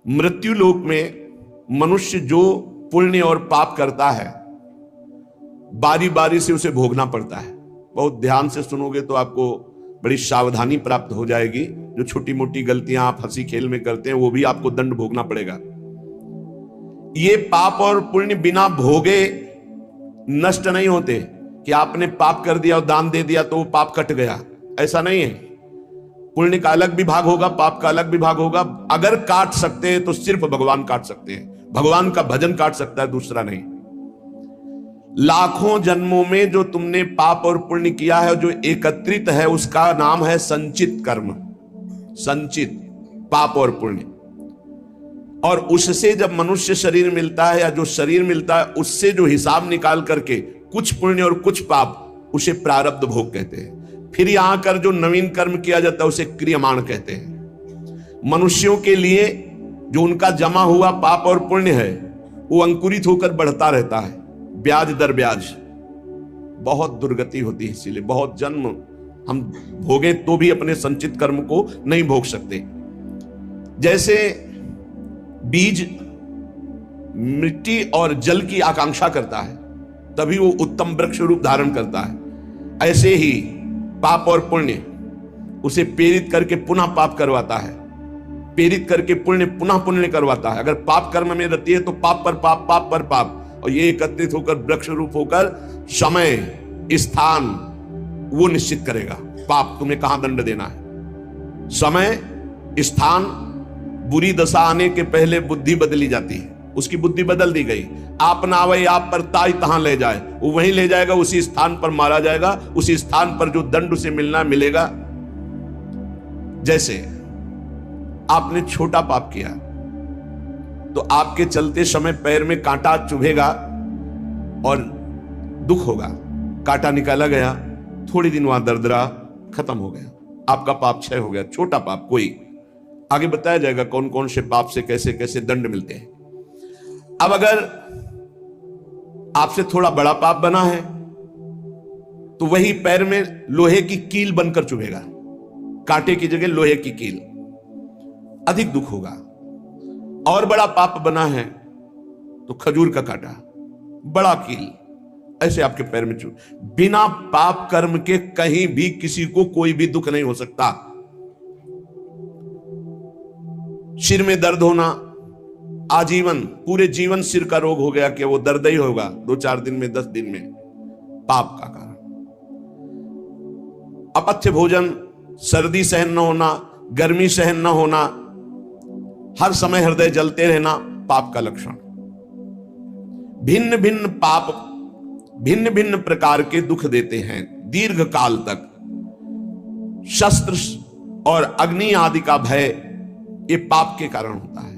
मृत्यु लोक में मनुष्य जो पुण्य और पाप करता है बारी बारी से उसे भोगना पड़ता है। बहुत ध्यान से सुनोगे तो आपको बड़ी सावधानी प्राप्त हो जाएगी। जो छोटी मोटी गलतियां आप हंसी खेल में करते हैं वो भी आपको दंड भोगना पड़ेगा। ये पाप और पुण्य बिना भोगे नष्ट नहीं होते कि आपने पाप कर दिया और दान दे दिया तो वो पाप कट गया, ऐसा नहीं है। पुण्य का अलग विभाग होगा, पाप का अलग विभाग होगा। अगर काट सकते हैं तो सिर्फ भगवान काट सकते हैं। भगवान का भजन काट सकता है, दूसरा नहीं। लाखों जन्मों में जो तुमने पाप और पुण्य किया है, जो एकत्रित है, उसका नाम है संचित कर्म। संचित पाप और पुण्य। और उससे जब मनुष्य शरीर मिलता है या जो शरीर मिलता है, उससे जो हिसाब निकाल करके कुछ पुण्य और कुछ पाप, उसे प्रारब्ध भोग कहते हैं। फिर यहां कर जो नवीन कर्म किया जाता है उसे क्रियमाण कहते हैं। मनुष्यों के लिए जो उनका जमा हुआ पाप और पुण्य है वो अंकुरित होकर बढ़ता रहता है, ब्याज दर ब्याज। बहुत दुर्गति होती है, इसीलिए बहुत जन्म हम भोगे तो भी अपने संचित कर्म को नहीं भोग सकते। जैसे बीज मिट्टी और जल की आकांक्षा करता है तभी वो उत्तम वृक्ष रूप धारण करता है, ऐसे ही पाप और पुण्य उसे प्रेरित करके पुनः पाप करवाता है, प्रेरित करके पुण्य पुनः पुण्य करवाता है। अगर पाप कर्म में रहती है तो पाप पर पाप, पाप पर पाप, और ये एकत्रित होकर वृक्ष रूप होकर समय स्थान वो निश्चित करेगा। पाप तुम्हें कहां दंड देना है। समय स्थान, बुरी दशा आने के पहले बुद्धि बदली जाती है, उसकी बुद्धि बदल दी गई। आप ना आवे आप पर ताई तहां ले जाए, वो वहीं ले जाएगा, उसी स्थान पर मारा जाएगा, उसी स्थान पर जो दंड उसे मिलना मिलेगा। जैसे आपने छोटा पाप किया तो आपके चलते समय पैर में कांटा चुभेगा और दुख होगा। कांटा निकाला गया, थोड़ी दिन वहां दर्द रहा, खत्म हो गया, आपका पाप क्षय हो गया। छोटा पाप कोई, आगे बताया जाएगा कौन कौन से पाप से कैसे कैसे दंड मिलते हैं। अब अगर आपसे थोड़ा बड़ा पाप बना है तो वही पैर में लोहे की कील बनकर चुभेगा, कांटे की जगह लोहे की कील, अधिक दुख होगा। और बड़ा पाप बना है तो खजूर का कांटा, बड़ा कील, ऐसे आपके पैर में चुभ। बिना पाप कर्म के कहीं भी किसी को कोई भी दुख नहीं हो सकता। सिर में दर्द होना, आजीवन पूरे जीवन सिर का रोग हो गया कि वो दर्द ही होगा 2-4 दिन में, 10 दिन में, पाप का कारण। अपथ्य भोजन, सर्दी सहन न होना, गर्मी सहन न होना, हर समय हृदय जलते रहना, पाप का लक्षण। भिन्न भिन्न पाप भिन्न भिन्न प्रकार के दुख देते हैं दीर्घ काल तक। शस्त्र और अग्नि आदि का भय ये पाप के कारण होता है।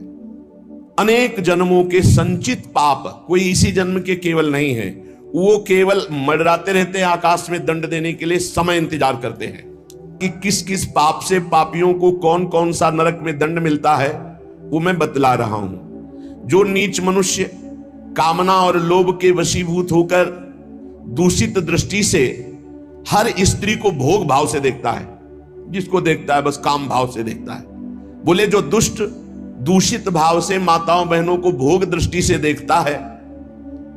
अनेक जन्मों के संचित पाप, कोई इसी जन्म के केवल नहीं है, वो केवल मंडराते रहते हैं आकाश में दंड देने के लिए, समय इंतजार करते हैं कि किस किस पाप से पापियों को कौन कौन सा नरक में दंड मिलता है, वो मैं बतला रहा हूं। जो नीच मनुष्य कामना और लोभ के वशीभूत होकर दूषित दृष्टि से हर स्त्री को भोग भाव से देखता है, जिसको देखता है बस काम भाव से देखता है। बोले जो दुष्ट दूषित भाव से माताओं बहनों को भोग दृष्टि से देखता है,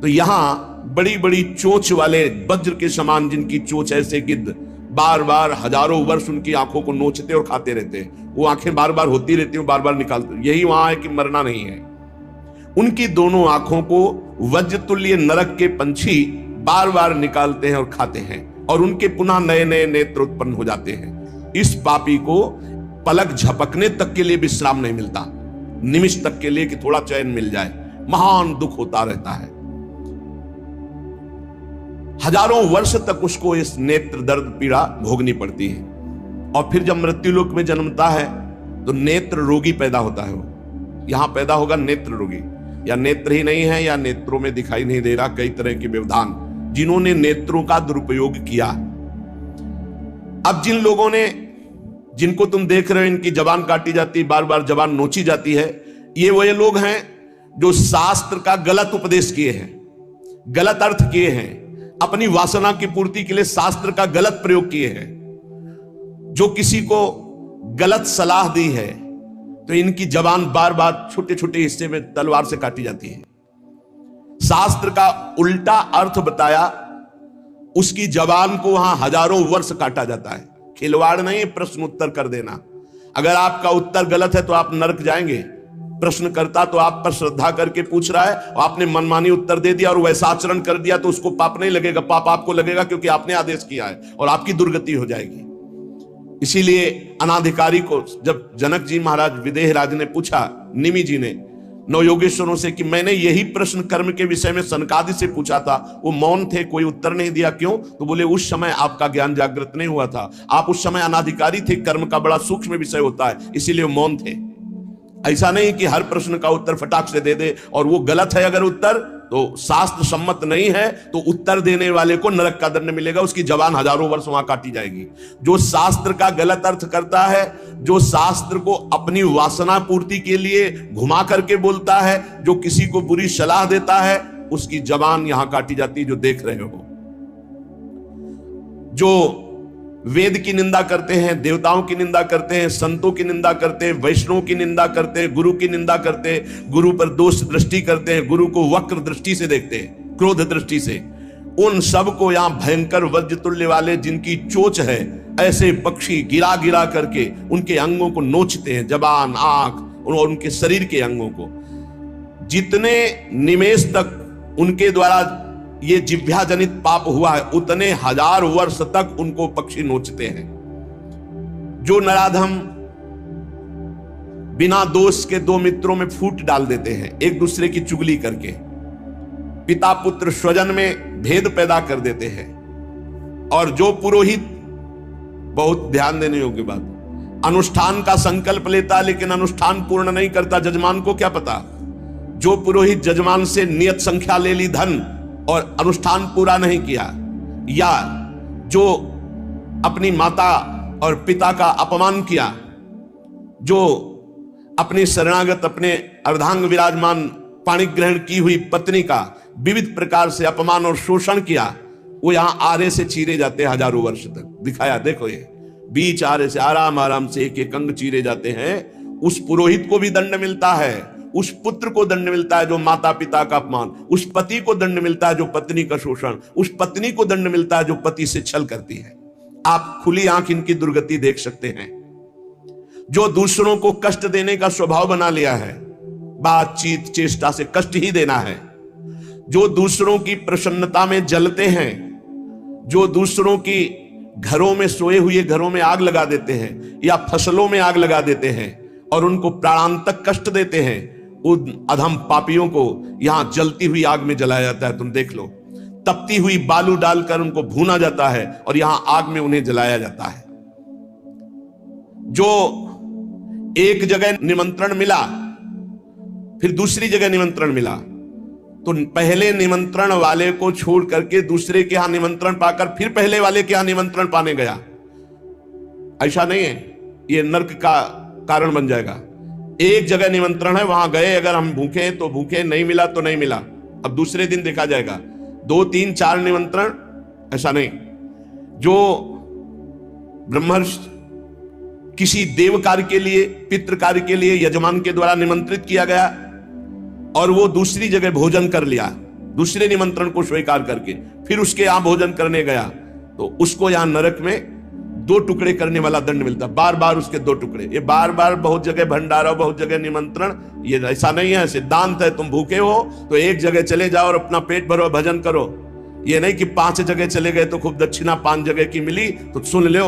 तो यहां बड़ी बड़ी चोंच वाले वज्र के समान जिनकी चोंच ऐसे गिद्ध बार बार हजारों वर्ष उनकी आंखों को नोचते और खाते रहते हैं, वो आंखें बार बार होती रहती हैं, बार बार निकालते, यही वहां है कि मरना नहीं है। उनकी दोनों आंखों को वज्र तुल्य नरक के पंछी बार बार निकालते हैं और खाते हैं, और उनके पुनः नए नए नेत्र उत्पन्न हो जाते हैं। इस पापी को पलक झपकने तक के लिए विश्राम नहीं मिलता, निमिष तक के लिए कि थोड़ा चैन मिल जाए, महान दुख होता रहता है। हजारों वर्ष तक उसको इस नेत्र दर्द पीड़ा भोगनी पड़ती है। और फिर जब मृत्यु लोक में जन्मता है तो नेत्र रोगी पैदा होता है। वो यहां पैदा होगा नेत्र रोगी, या नेत्र ही नहीं है या नेत्रों में दिखाई नहीं दे रहा, कई तरह के व्यवधान, जिन्होंने नेत्रों का दुरुपयोग किया। अब जिन लोगों ने, जिनको तुम देख रहे हो इनकी जबान काटी जाती, बार बार जबान नोची जाती है, ये वही लोग हैं जो शास्त्र का गलत उपदेश किए हैं, गलत अर्थ किए हैं, अपनी वासना की पूर्ति के लिए शास्त्र का गलत प्रयोग किए हैं। जो किसी को गलत सलाह दी है तो इनकी जबान बार बार छोटे छोटे हिस्से में तलवार से काटी जाती है। शास्त्र का उल्टा अर्थ बताया, उसकी जबान को वहां हजारों वर्ष काटा जाता है। खिलवाड़ नहीं, प्रश्न उत्तर कर देना। अगर आपका उत्तर गलत है तो आप नरक जाएंगे। प्रश्न करता तो आप पर श्रद्धा करके पूछ रहा है और आपने मनमानी उत्तर दे दिया और वैसा आचरण कर दिया तो उसको पाप नहीं लगेगा, पाप आपको लगेगा क्योंकि आपने आदेश किया है और आपकी दुर्गति हो जाएगी। इसीलिए अनाधिकारी को जब जनक जी महाराज विदेह राज ने पूछा, निमि जी ने नवयोगेश्वरों से कि मैंने यही प्रश्न कर्म के विषय में सनकादि से पूछा था, वो मौन थे, कोई उत्तर नहीं दिया, क्यों? तो बोले उस समय आपका ज्ञान जागृत नहीं हुआ था, आप उस समय अनाधिकारी थे, कर्म का बड़ा सूक्ष्म विषय होता है, इसीलिए मौन थे। ऐसा नहीं कि हर प्रश्न का उत्तर फटाक से दे दे और वो गलत है, अगर उत्तर तो शास्त्र सम्मत नहीं है तो उत्तर देने वाले को नरक का दंड मिलेगा, उसकी जबान हजारों वर्ष वहां काटी जाएगी। जो शास्त्र का गलत अर्थ करता है, जो शास्त्र को अपनी वासना पूर्ति के लिए घुमा करके बोलता है, जो किसी को बुरी सलाह देता है, उसकी जबान यहां काटी जाती है, जो देख रहे हो। जो वेद की निंदा करते हैं, देवताओं की निंदा करते हैं, संतों की निंदा करते हैं, वैष्णव की निंदा करते हैं, गुरु की निंदा करते हैं, गुरु पर दोष दृष्टि करते हैं, गुरु को वक्र दृष्टि से देखते हैं, क्रोध दृष्टि से, उन सब को यहां भयंकर वज्र तुल्य वाले जिनकी चोंच है, ऐसे पक्षी गिरा गिरा करके उनके अंगों को नोचते हैं, जबान, आंख और उनके शरीर के अंगों को। जितने निमेष तक उनके द्वारा ये जिह्वा जनित पाप हुआ है, उतने हजार वर्ष तक उनको पक्षी नोचते हैं। जो नराधम बिना दोष के दो मित्रों में फूट डाल देते हैं, एक दूसरे की चुगली करके, पिता पुत्र स्वजन में भेद पैदा कर देते हैं। और जो पुरोहित, बहुत ध्यान देने योग्य बात, अनुष्ठान का संकल्प लेता लेकिन अनुष्ठान पूर्ण नहीं करता, जजमान को क्या पता? जो पुरोहित जजमान से नियत संख्या ले ली धन और अनुष्ठान पूरा नहीं किया, या जो अपनी माता और पिता का अपमान किया, जो अपनी शरणागत, अपने अर्धांग विराजमान पाणी ग्रहण की हुई पत्नी का विविध प्रकार से अपमान और शोषण किया, वो यहां आरे से चीरे जाते हैं हजारों वर्ष तक। दिखाया, देखो ये बीच आरे से आराम आराम से एक एक अंग चीरे जाते हैं। उस पुरोहित को भी दंड मिलता है, उस पुत्र को दंड मिलता है जो माता पिता का अपमान, उस पति को दंड मिलता है जो पत्नी का शोषण, उस पत्नी को दंड मिलता है जो पति से छल करती है। आप खुली आंख इनकी दुर्गति देख सकते हैं। जो दूसरों को कष्ट देने का स्वभाव बना लिया है, बातचीत चेष्टा से कष्ट ही देना है, जो दूसरों की प्रसन्नता में जलते हैं, जो दूसरों की घरों में, सोए हुए घरों में आग लगा देते हैं या फसलों में आग लगा देते हैं और उनको प्राणांतक कष्ट देते हैं, उन अधम पापियों को यहां जलती हुई आग में जलाया जाता है। तुम देख लो, तपती हुई बालू डालकर उनको भूना जाता है और यहां आग में उन्हें जलाया जाता है। जो एक जगह निमंत्रण मिला, फिर दूसरी जगह निमंत्रण मिला, तो पहले निमंत्रण वाले को छोड़ करके दूसरे के यहां निमंत्रण पाकर फिर पहले वाले के यहां निमंत्रण पाने गया, ऐसा नहीं है। यह नरक का कारण बन जाएगा। एक जगह निमंत्रण है, वहां गए, अगर हम भूखे हैं तो भूखे, नहीं मिला तो नहीं मिला, अब दूसरे दिन देखा जाएगा। 2 3 4 निमंत्रण, ऐसा नहीं। जो ब्रह्मर्षि किसी देव कार्य के लिए, पितृ कार्य के लिए यजमान के द्वारा निमंत्रित किया गया और वो दूसरी जगह भोजन कर लिया, दूसरे निमंत्रण को स्वीकार करके फिर उसके यहां भोजन करने गया, तो उसको यहां नरक में 2 टुकड़े करने वाला दंड मिलता, बार बार उसके 2 टुकड़े। ये बार बार बहुत जगह भंडारा, बहुत जगह निमंत्रण, ये ऐसा नहीं है, सिद्धांत है। तुम भूखे हो तो एक जगह चले जाओ और अपना पेट भरो, भजन करो। ये नहीं कि 5 जगह चले गए तो खूब दक्षिणा 5 जगह की मिली तो सुन लो।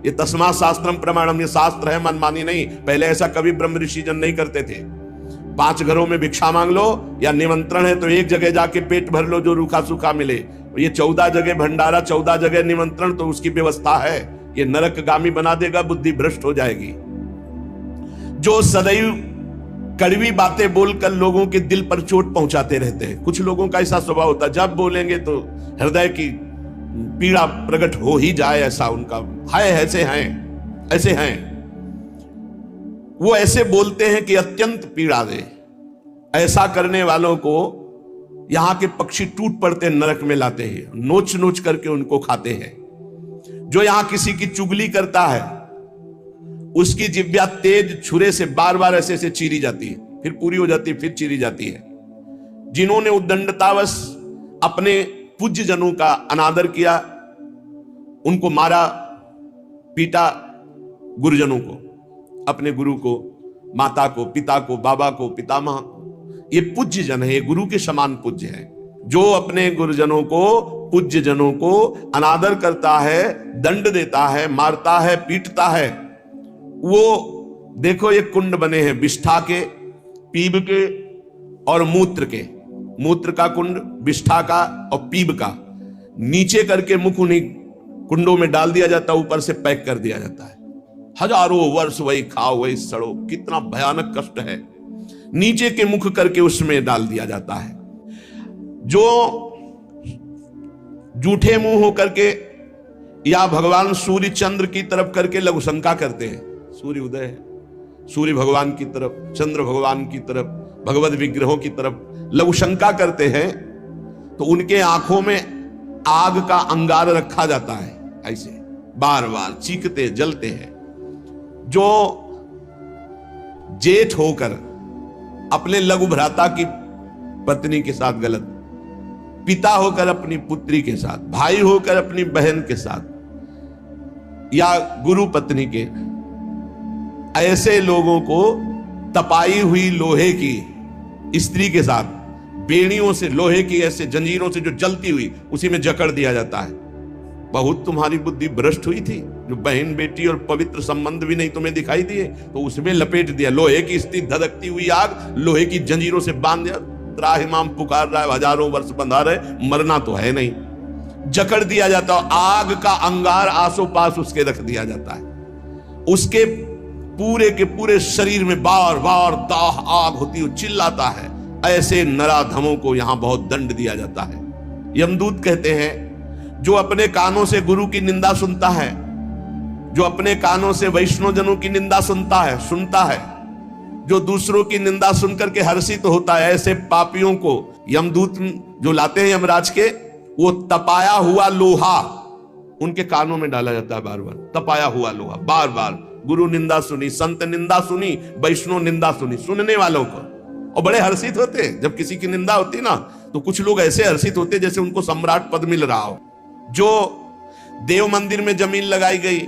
ये तस्मा शास्त्रम प्रमाणम, ये शास्त्र है, मनमानी नहीं। पहले ऐसा कभी ब्रह्म ऋषि जन नहीं करते थे। 5 घरों में भिक्षा मांग लो या निमंत्रण है तो एक जगह जाके पेट भर लो जो रूखा सूखा मिले। ये 14 जगह भंडारा, 14 जगह निमंत्रण, तो उसकी व्यवस्था है। ये नरकगामी बना देगा, बुद्धि भ्रष्ट हो जाएगी। जो सदैव कड़वी बातें बोलकर लोगों के दिल पर चोट पहुंचाते रहते हैं। कुछ लोगों का ऐसा स्वभाव होता है, जब बोलेंगे तो हृदय की पीड़ा प्रकट हो ही जाए, ऐसा उनका है। ऐसे हैं वो, ऐसे बोलते हैं कि अत्यंत पीड़ा दे। ऐसा करने वालों को यहां के पक्षी टूट पड़ते नरक में लाते हैं, नोच नोच करके उनको खाते हैं। जो यहां किसी की चुगली करता है, उसकी जिह्वा तेज छुरे से बार बार ऐसे ऐसे चीरी जाती है, फिर पूरी हो जाती है, फिर चीरी जाती है। जिन्होंने उद्दंडतावश अपने पूज्य जनों का अनादर किया, उनको मारा पीटा, गुरुजनों को, अपने गुरु को, माता को, पिता को, बाबा को, पितामह, ये पूज्य जन है, ये गुरु के समान पूज्य है। जो अपने गुरुजनों को, पूज्य जनों को अनादर करता है, दंड देता है, मारता है, पीटता है, वो देखो ये कुंड बने हैं विष्ठा के, पीब के और मूत्र के। मूत्र का कुंड, विष्ठा का और पीब का, नीचे करके मुख उन्हीं कुंडों में डाल दिया जाता है, ऊपर से पैक कर दिया जाता है। हजारों वर्ष वही खाओ वही सड़ो, कितना भयानक कष्ट है। नीचे के मुख करके उसमें डाल दिया जाता है। जो जूठे मुंह होकर के या भगवान सूर्य चंद्र की तरफ करके लघुशंका करते हैं, सूर्य उदय है, सूर्य भगवान की तरफ, चंद्र भगवान की तरफ, भगवत विग्रहों की तरफ लघुशंका करते हैं, तो उनके आंखों में आग का अंगार रखा जाता है, ऐसे बार बार चीखते जलते हैं। जो जेठ होकर अपने लघु भ्राता की पत्नी के साथ गलत, पिता होकर अपनी पुत्री के साथ, भाई होकर अपनी बहन के साथ, या गुरु पत्नी के, ऐसे लोगों को तपाई हुई लोहे की स्त्री के साथ बेड़ियों से, लोहे की ऐसे जंजीरों से जो जलती हुई, उसी में जकड़ दिया जाता है। बहुत तुम्हारी बुद्धि भ्रष्ट हुई थी, जो बहन बेटी और पवित्र संबंध भी नहीं तुम्हें दिखाई दिए, तो उसमें लपेट दिया लोहे की स्त्री, धधकती हुई आग, लोहे की जंजीरों से बांध दिया। त्राहिमाम पुकार रहा है, हजारों वर्ष बंधा रहे, मरना तो है नहीं, जकड़ दिया जाता है। आग का अंगार आसो पास उसके रख दिया जाता है। उसके पूरे के पूरे शरीर में बार बार दाह आग होती है, चिल्लाता है। ऐसे नराधमों को यहां बहुत दंड दिया जाता है। यमदूत कहते हैं, जो अपने कानों से गुरु की निंदा सुनता है, जो अपने कानों से वैष्णव जनों की निंदा सुनता है, जो दूसरों की निंदा सुनकर के हर्षित होता है, ऐसे पापियों को यमदूत जो लाते हैं यमराज के, वो तपाया हुआ लोहा उनके कानों में डाला जाता है। बार बार तपाया हुआ लोहा, बार बार गुरु निंदा सुनी, संत निंदा सुनी, वैष्णव निंदा सुनी, सुनने वालों को, और बड़े हर्षित होते हैं। जब किसी की निंदा होती ना, तो कुछ लोग ऐसे हर्षित होते जैसे उनको सम्राट पद मिल रहा हो। जो देव मंदिर में जमीन लगाई गई,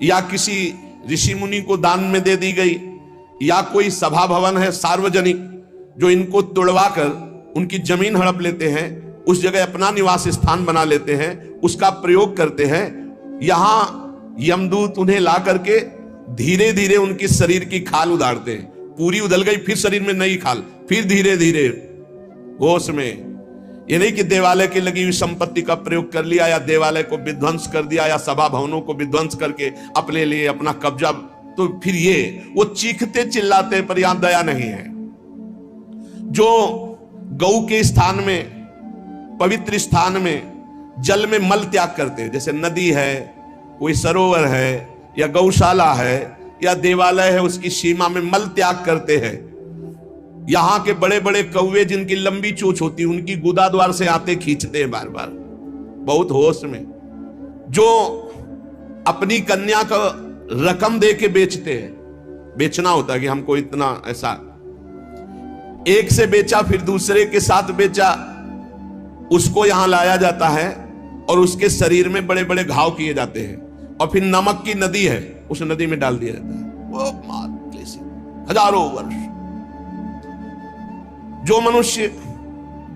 या किसी ऋषि मुनि को दान में दे दी गई, या कोई सभा भवन है सार्वजनिक, जो इनको तोड़वा कर उनकी जमीन हड़प लेते हैं, उस जगह अपना निवास स्थान बना लेते हैं, उसका प्रयोग करते हैं। यहां यमदूत उन्हें ला करके धीरे धीरे उनकी शरीर की खाल उधारते हैं। पूरी उधल गई, फिर शरीर में नई खाल, फिर धीरे धीरे होश में। ये नहीं कि देवालय की लगी हुई संपत्ति का प्रयोग कर लिया, या देवालय को विध्वंस कर दिया, या सभा भवनों को विध्वंस करके अपने लिए अपना कब्जा, तो फिर ये वो चीखते चिल्लाते, पर यहां दया नहीं है। जो गौ के स्थान में, पवित्र स्थान में जल में मल त्याग करते हैं, जैसे नदी है, कोई सरोवर है, या गौशाला है, या देवालय है, उसकी सीमा में मल त्याग करते हैं। यहां के बड़े बड़े कौवे जिनकी लंबी चोंच होती है, उनकी गुदा द्वार से आते खींचते हैं बार बार, बहुत होश में। जो अपनी कन्या का रकम दे के बेचते हैं, बेचना होता है कि हमको इतना, ऐसा एक से बेचा फिर दूसरे के साथ बेचा, उसको यहां लाया जाता है और उसके शरीर में बड़े बड़े घाव किए जाते हैं, और फिर नमक की नदी है, उस नदी में डाल दिया जाता है। वो मार से हजारों वर्ष। जो मनुष्य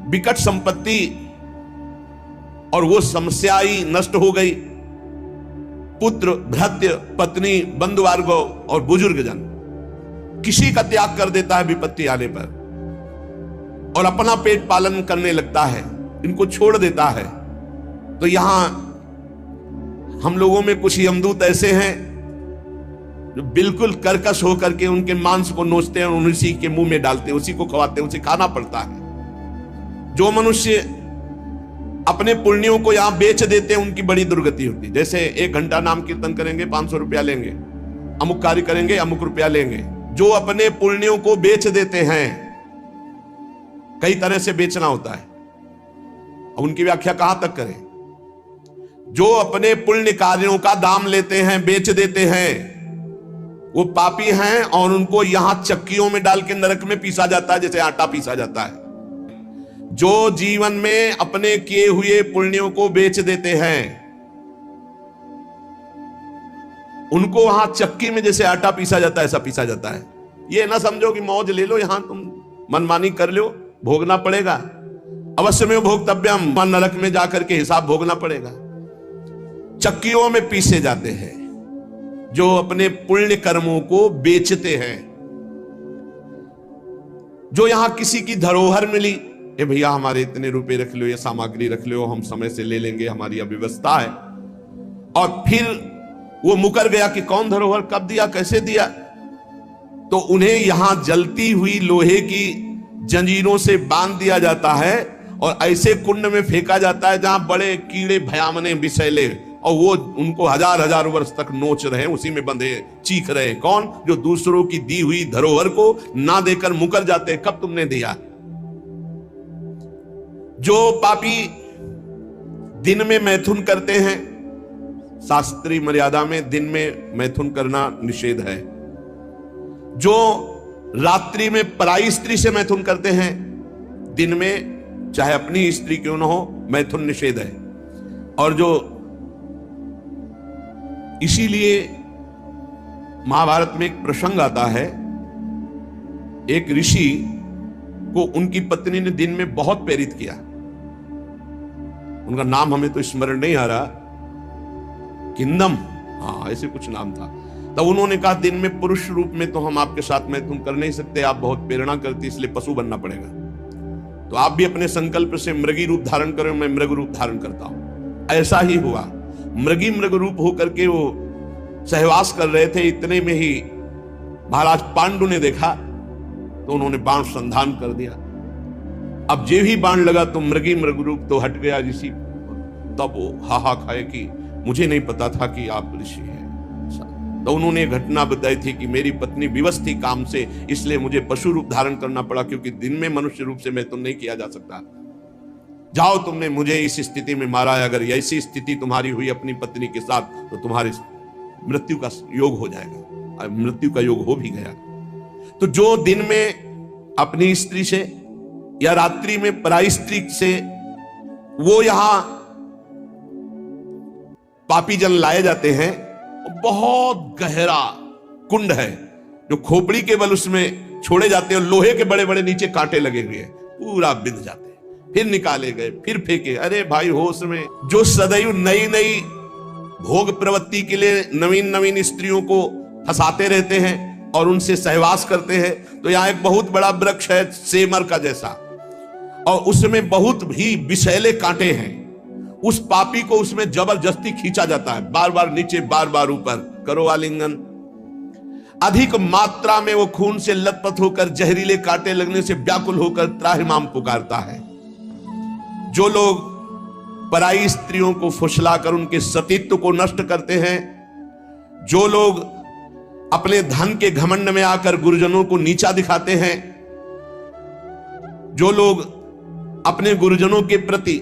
विकट संपत्ति और वो समस्या ही नष्ट हो गई, पुत्र, भृत्य, पत्नी, बंधुवर्ग और बुजुर्ग जन, किसी का त्याग कर देता है विपत्ति आने पर, और अपना पेट पालन करने लगता है, इनको छोड़ देता है। तो यहां हम लोगों में कुछ यमदूत ऐसे हैं जो बिल्कुल कर्कश होकर के उनके मांस को नोचते हैं और उसी के मुंह में डालते हैं, उसी को खवाते हैं, उसे खाना पड़ता है। जो मनुष्य अपने पुण्यों को यहां बेच देते हैं, उनकी बड़ी दुर्गति होती है। जैसे 1 घंटा नाम कीर्तन करेंगे 500 रुपया लेंगे, अमुक कार्य करेंगे अमुक रुपया लेंगे। जो अपने पुण्यों को बेच देते हैं, कई तरह से बेचना होता है, उनकी व्याख्या कहां तक करें। जो अपने पुण्य कार्यों का दाम लेते हैं, बेच देते हैं, वो पापी हैं और उनको यहां चक्कियों में डाल के नरक में पीसा जाता है जैसे आटा पीसा जाता है। जो जीवन में अपने किए हुए पुण्यों को बेच देते हैं, उनको वहां चक्की में जैसे आटा पीसा जाता है ऐसा पीसा जाता है। ये ना समझो कि मौज ले लो, यहां तुम मनमानी कर लो, भोगना पड़ेगा। अवश्य में भोक्तव्यम, नरक में जाकर के हिसाब भोगना पड़ेगा। चक्कियों में पीसे जाते हैं जो अपने पुण्य कर्मों को बेचते हैं। जो यहां किसी की धरोहर मिली, ए भैया हमारे इतने रुपए रख लो, ये सामग्री रख लो, हम समय से ले लेंगे, हमारी अव्यवस्था है, और फिर वो मुकर गया कि कौन धरोहर कब दिया कैसे दिया, तो उन्हें यहां जलती हुई लोहे की जंजीरों से बांध दिया जाता है और ऐसे कुंड में फेंका जाता है जहां बड़े कीड़े भयामने विषैले, और वो उनको हजार हजार वर्ष तक नोच रहे हैं, उसी में बंधे चीख रहे हैं। कौन? जो दूसरों की दी हुई धरोहर को ना देकर मुकर जाते हैं, कब तुमने दिया। जो पापी दिन में मैथुन करते हैं, शास्त्रीय मर्यादा में दिन में मैथुन करना निषेध है। जो रात्रि में पराई स्त्री से मैथुन करते हैं, दिन में चाहे अपनी स्त्री क्यों ना हो, मैथुन निषेध है। और जो इसीलिए महाभारत में एक प्रसंग आता है, एक ऋषि को उनकी पत्नी ने दिन में बहुत प्रेरित किया। उनका नाम हमें तो स्मरण नहीं आ रहा, किंदम, हाँ ऐसे कुछ नाम था। तब उन्होंने कहा दिन में पुरुष रूप में तो हम आपके साथ में तुम कर नहीं सकते, आप बहुत प्रेरणा करती, इसलिए पशु बनना पड़ेगा। तो आप भी अपने संकल्प से मृगी रूप धारण करो, मैं मृग रूप धारण करता हूं। ऐसा ही हुआ, मृग रूप होकर के वो सहवास कर रहे थे। इतने में ही महाराज पांडु ने देखा तो उन्होंने बाण संधान कर दिया। अब जे ही बाण लगा तो मृग रूप तो हट गया ऋषि। तब वो हाहा खाए कि मुझे नहीं पता था कि आप ऋषि हैं। तो उन्होंने घटना बताई थी कि मेरी पत्नी विवश थी काम से, इसलिए मुझे पशु रूप धारण करना पड़ा, क्योंकि दिन में मनुष्य रूप से मैं तो नहीं किया जा सकता। जाओ, तुमने मुझे इस स्थिति में मारा है, अगर ऐसी स्थिति तुम्हारी हुई अपनी पत्नी के साथ तो तुम्हारी मृत्यु का योग हो जाएगा। मृत्यु का योग हो भी गया। तो जो दिन में अपनी स्त्री से या रात्रि में पराई स्त्री से, वो यहां पापी जन लाए जाते हैं। बहुत गहरा कुंड है जो खोपड़ी के बल उसमें छोड़े जाते हैं, और लोहे के बड़े बड़े नीचे कांटे लगे हुए हैं, पूरा बिंध जाते हैं, फिर निकाले गए, फिर फेंके। अरे भाई होश में। जो सदैव नई नई भोग प्रवृत्ति के लिए नवीन नवीन स्त्रियों को फंसाते रहते हैं और उनसे सहवास करते हैं, तो यहां एक बहुत बड़ा वृक्ष है सेमर का जैसा, और उसमें बहुत भी विषैले कांटे हैं। उस पापी को उसमें जबरदस्ती खींचा जाता है, बार बार नीचे बार बार ऊपर, करो आलिंगन। अधिक मात्रा में वो खून से लथपथ होकर जहरीले कांटे लगने से व्याकुल होकर त्राहिमाम पुकारता है। जो लोग पराई स्त्रियों को फुसलाकर उनके सतीत्व को नष्ट करते हैं, जो लोग अपने धन के घमंड में आकर गुरुजनों को नीचा दिखाते हैं, जो लोग अपने गुरुजनों के प्रति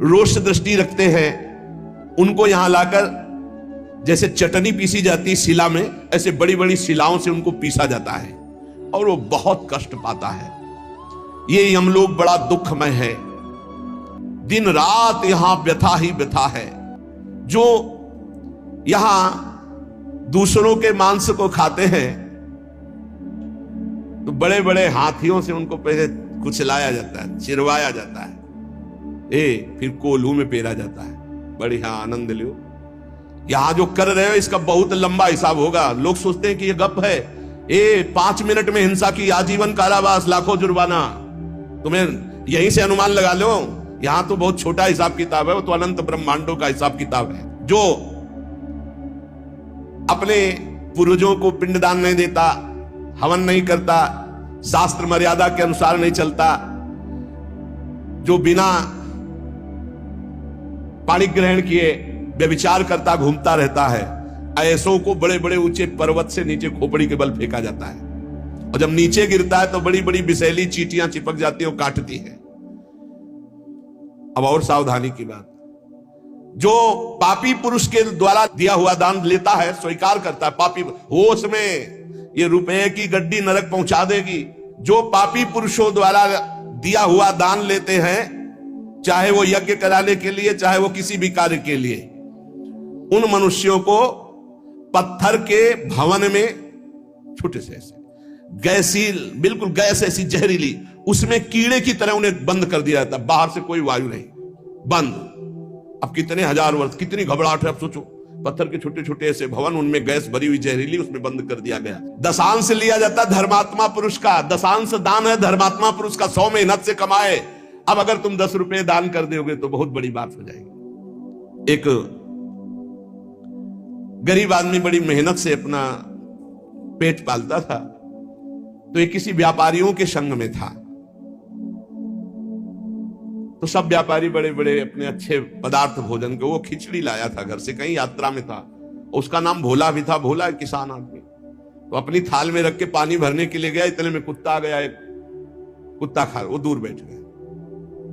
रोष दृष्टि रखते हैं, उनको यहां लाकर जैसे चटनी पीसी जाती है शिला में, ऐसे बड़ी बड़ी शिलाओं से उनको पीसा जाता है और वो बहुत कष्ट पाता है। ये यमलोक बड़ा दुखमय है। दिन रात यहां व्यथा ही व्यथा है। जो यहां दूसरों के मांस को खाते हैं तो बड़े बड़े हाथियों से उनको पहले कुचलाया जाता है, चिरवाया जाता है, फिर कोल्हू में पेरा जाता है। बढ़िया आनंद लो। यहां जो कर रहे हो इसका बहुत लंबा हिसाब होगा। लोग सोचते हैं कि ये गप है, 5 मिनट में हिंसा की आजीवन कारावास, लाखों जुर्माना। तुम्हें यहीं से अनुमान लगा लो। यहां तो बहुत छोटा हिसाब किताब है, वो तो अनंत ब्रह्मांडों का हिसाब किताब है। जो अपने पूर्वजों को पिंडदान नहीं देता, हवन नहीं करता, शास्त्र मर्यादा के अनुसार नहीं चलता, जो बिना पाणी ग्रहण किए व्यभिचार करता घूमता रहता है, ऐसों को बड़े बड़े ऊंचे पर्वत से नीचे खोपड़ी के बल फेंका जाता है। और जब नीचे गिरता है तो बड़ी बड़ी विषैली चींटियां चिपक जाती हैं और काटती है। अब और सावधानी की बात, जो पापी पुरुष के द्वारा दिया हुआ दान लेता है, स्वीकार करता है, पापी होश में ये रुपए की गड्डी नरक पहुंचा देगी। जो पापी पुरुषों द्वारा दिया हुआ दान लेते हैं, चाहे वो यज्ञ कराने के लिए, चाहे वो किसी भी कार्य के लिए, उन मनुष्यों को पत्थर के भवन में छोटे से ऐसे गैसील, बिल्कुल गैस ऐसी जहरीली, उसमें कीड़े की तरह उन्हें बंद कर दिया जाता, बाहर से कोई वायु नहीं, बंद। अब कितने हजार वर्ष, कितनी घबराहट है। अब सोचो, पत्थर के छोटे छोटे ऐसे भवन, उनमें गैस भरी हुई जहरीली, उसमें बंद कर दिया गया। दशांश लिया जाता धर्मात्मा पुरुष का, दशांश दान है धर्मात्मा पुरुष का, 100 मेहनत से कमाए। अब अगर तुम 10 रुपए दान कर दोगे तो बहुत बड़ी बात हो जाएगी। एक गरीब आदमी बड़ी मेहनत से अपना पेट पालता था, तो ये किसी व्यापारियों के संग में था। तो सब व्यापारी बड़े बड़े अपने अच्छे पदार्थ भोजन के, वो खिचड़ी लाया था घर से, कहीं यात्रा में था। उसका नाम भोला भी था, भोला एक किसान आदमी। तो अपनी थाल में रख के पानी भरने के लिए गया, इतने में कुत्ता आ गया, एक कुत्ता खा, वो दूर बैठ गया,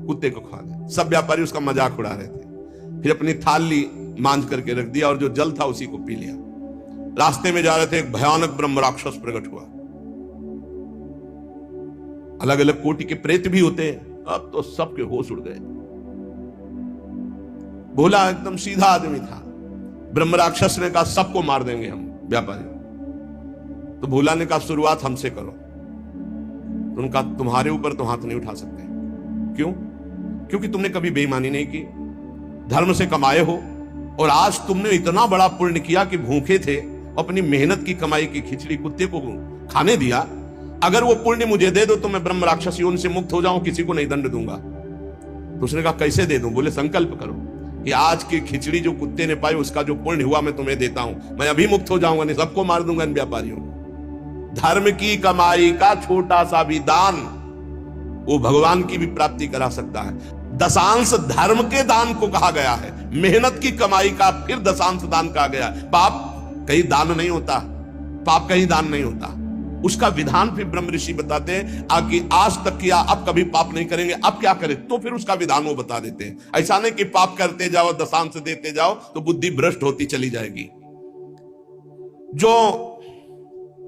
कुत्ते को खा गया। सब व्यापारी उसका मजाक उड़ा रहे थे। फिर अपनी थाल ली, मांझ करके रख दिया, और जो जल था उसी को पी लिया। रास्ते में जा रहे थे, एक भयानक ब्रह्म राक्षस प्रकट हुआ। अलग अलग कोटि के प्रेत भी होते हैं। अब तो सबके होश उड़ गए। भोला एकदम सीधा आदमी था। ब्रह्म राक्षस ने कहा सबको मार देंगे हम व्यापारी। तो भोला ने कहा शुरुआत हमसे करो। तो उनका तुम्हारे ऊपर तो हाथ नहीं उठा सकते। क्यों? क्योंकि तुमने कभी बेईमानी नहीं की, धर्म से कमाए हो, और आज तुमने इतना बड़ा पुण्य किया कि भूखे थे, अपनी मेहनत की कमाई की खिचड़ी कुत्ते को खाने दिया। अगर वो पुण्य मुझे दे दो तो मैं ब्रह्म राक्षस योनि से मुक्त हो जाऊं, किसी को नहीं दंड दूंगा। तो उसने कहा कैसे दे दूं? बोले संकल्प करो कि आज की खिचड़ी जो कुत्ते ने पाई उसका जो पुण्य हुआ मैं तुम्हें देता हूं, मैं अभी मुक्त हो जाऊंगा, नहीं सबको मार दूंगा इन व्यापारियों को। धर्म की कमाई का छोटा सा भी दान वो भगवान की भी प्राप्ति करा सकता है। दशांश धर्म के दान को कहा गया है, मेहनत की कमाई का फिर दशांश दान कहा गया। पाप कहीं दान नहीं होता, पाप कहीं दान नहीं होता। उसका विधान फिर ब्रह्म ऋषि बताते हैं, आगे आज तक किया, अब कभी पाप नहीं करेंगे, अब क्या करें, तो फिर उसका विधान वो बता देते हैं। ऐसा नहीं कि पाप करते जाओ, दशांश देते जाओ तो बुद्धि भ्रष्ट होती चली जाएगी। जो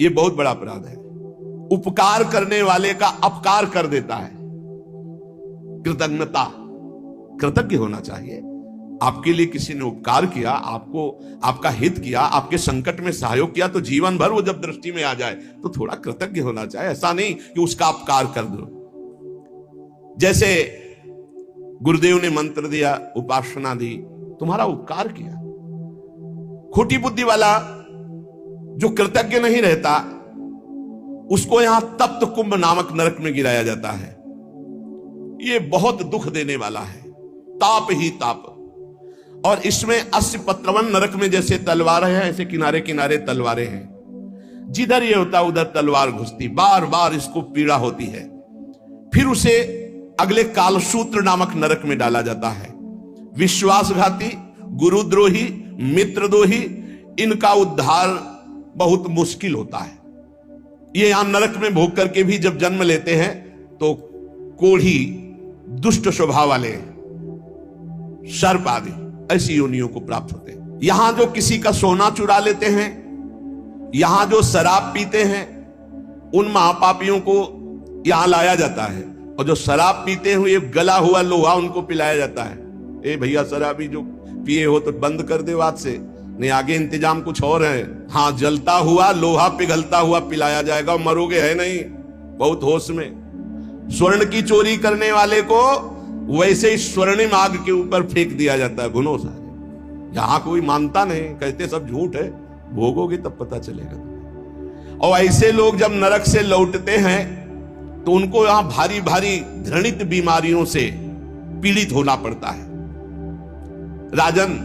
ये बहुत बड़ा अपराध है, उपकार करने वाले का अपकार कर देता है। कृतज्ञता, कृतज्ञ होना चाहिए। आपके लिए किसी ने उपकार किया, आपको आपका हित किया, आपके संकट में सहयोग किया, तो जीवन भर वो जब दृष्टि में आ जाए तो थोड़ा कृतज्ञ होना चाहिए। ऐसा नहीं कि उसका अपकार कर दो। जैसे गुरुदेव ने मंत्र दिया, उपासना दी, तुम्हारा उपकार किया। खोटी बुद्धि वाला जो कृतज्ञ नहीं रहता, उसको यहां तप्त कुंभ नामक नरक में गिराया जाता है। ये बहुत दुख देने वाला है, ताप ही ताप। और इसमें 80 पत्रवन नरक में जैसे तलवारें हैं, ऐसे किनारे किनारे तलवारें हैं। जिधर ये होता उधर तलवार घुसती, बार बार इसको पीड़ा होती है। फिर उसे अगले कालसूत्र नामक नरक में डाला जाता है। विश्वासघाती, गुरुद्रोही, मित्रद्रोही, इनका उद्धार बहुत मुश्किल होता है। ये यहां नरक में भोग करके भी जब जन्म लेते हैं तो कोढ़ी, दुष्ट स्वभाव वाले, सर्प आदि ऐसी योनियों को प्राप्त होते हैं। यहां जो किसी का सोना चुरा लेते हैं, यहां जो शराब पीते हैं, उन महापापियों को यहां लाया जाता है, और जो शराब पीते हुए गला हुआ लोहा उनको पिलाया जाता है। ए भैया, शराबी जो पिए हो तो बंद कर दे बात से, नहीं आगे इंतजाम कुछ और है। हाँ, जलता हुआ लोहा पिघलता हुआ पिलाया जाएगा, मरोगे है नहीं, बहुत होश में। स्वर्ण की चोरी करने वाले को वैसे ही स्वर्णिम आग के ऊपर फेंक दिया जाता है, भुनो सारे। यहां कोई मानता नहीं, कहते सब झूठ है, भोगोगे तब पता चलेगा। और ऐसे लोग जब नरक से लौटते हैं तो उनको यहां भारी भारी घृणित बीमारियों से पीड़ित होना पड़ता है। राजन,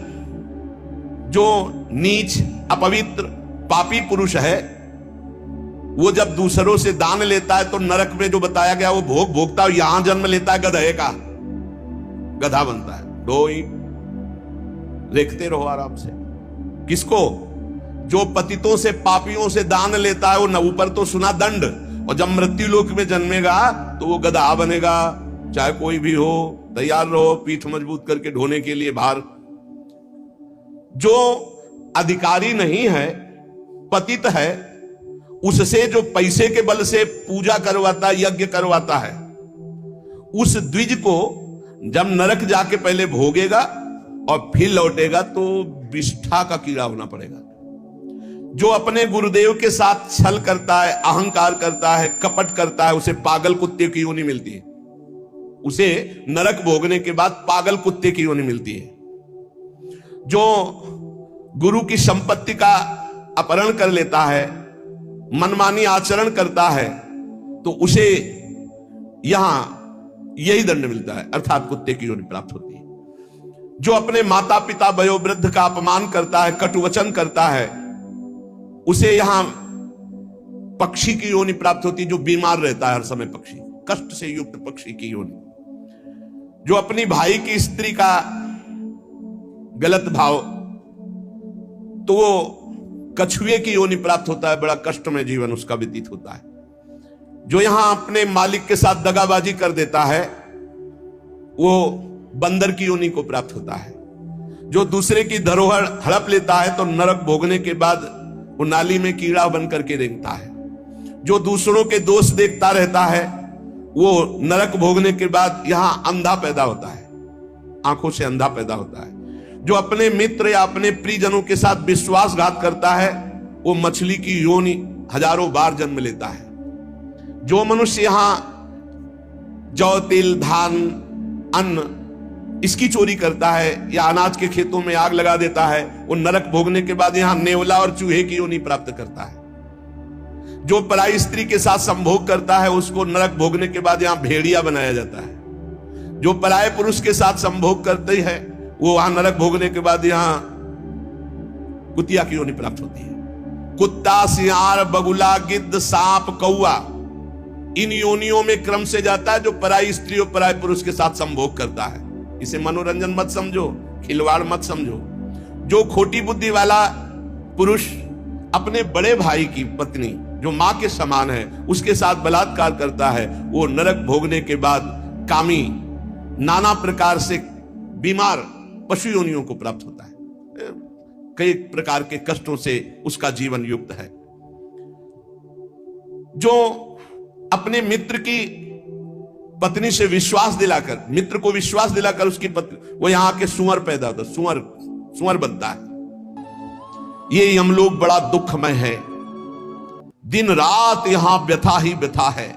जो नीच, अपवित्र, पापी पुरुष है, वो जब दूसरों से दान लेता है तो नरक में जो बताया गया वो भोग भोगता है। यहां जन्म लेता है गधे का, गधा बनता है। दो ही देखते रहो आराम से। किसको? जो पतितों से, पापियों से दान लेता है, वो न ऊपर तो सुना दंड, और जब मृत्यु लोक में जन्मेगा तो वो गधा बनेगा। चाहे कोई भी हो, तैयार रहो पीठ मजबूत करके ढोने के लिए भार। जो अधिकारी नहीं है, पतित है, उससे जो पैसे के बल से पूजा करवाता, यज्ञ करवाता है, उस द्विज को जब नरक जाके पहले भोगेगा और फिर लौटेगा तो विष्ठा का कीड़ा होना पड़ेगा। जो अपने गुरुदेव के साथ छल करता है, अहंकार करता है, कपट करता है, उसे पागल कुत्ते की योनि मिलती है। उसे नरक भोगने के बाद पागल कुत्ते की योनि मिलती है। जो गुरु की संपत्ति का अपहरण कर लेता है, मनमानी आचरण करता है, तो उसे यहां यही दंड मिलता है, अर्थात कुत्ते की योनि प्राप्त होती है। जो अपने माता पिता वयोवृद्ध का अपमान करता है, कटुवचन करता है, उसे यहां पक्षी की योनि प्राप्त होती है, जो बीमार रहता है हर समय, पक्षी, कष्ट से युक्त पक्षी की योनि। जो अपनी भाई की स्त्री का गलत भाव, तो वो कछुए की योनि प्राप्त होता है, बड़ा कष्ट में जीवन उसका व्यतीत होता है। जो यहां अपने मालिक के साथ दगाबाजी कर देता है, वो बंदर की योनि को प्राप्त होता है। जो दूसरे की धरोहर हड़प लेता है तो नरक भोगने के बाद वो नाली में कीड़ा बन करके रेंगता है। जो दूसरों के दोष देखता रहता है, वो नरक भोगने के बाद यहां अंधा पैदा होता है, आंखों से अंधा पैदा होता है। जो अपने मित्र या अपने प्रियजनों के साथ विश्वासघात करता है, वो मछली की योनि हजारों बार जन्म लेता है। जो मनुष्य यहां जौ, तिल, धान, अन्न इसकी चोरी करता है या अनाज के खेतों में आग लगा देता है, वो नरक भोगने के बाद यहां नेवला और चूहे की योनि प्राप्त करता है। जो पराई स्त्री के साथ संभोग करता है, उसको नरक भोगने के बाद यहां भेड़िया बनाया जाता है। जो पराये पुरुष के साथ संभोग करते हैं, वो वहां नरक भोगने के बाद यहां कुतिया की योनि प्राप्त होती है। कुत्ता, सियार, बगुला, गिद्ध, सांप, कौआ, इन योनियों में क्रम से जाता है जो पराई स्त्री और पराये पुरुष के साथ संभोग करता है। इसे मनोरंजन मत समझो, खिलवाड़ मत समझो। जो खोटी बुद्धि वाला पुरुष अपने बड़े भाई की पत्नी, जो मां के समान है, उसके साथ बलात्कार करता है, वो नरक भोगने के बाद कामी, नाना प्रकार से बीमार पशु योनियों को प्राप्त होता है। कई प्रकार के कष्टों से उसका जीवन युक्त है। जो अपने मित्र की पत्नी से विश्वास दिलाकर, मित्र को विश्वास दिलाकर उसकी पत्नी, वो यहां के सुअर पैदा होता है, सुअर बनता है। ये यमलोक बड़ा दुखमय है, दिन रात यहां व्यथा ही व्यथा है।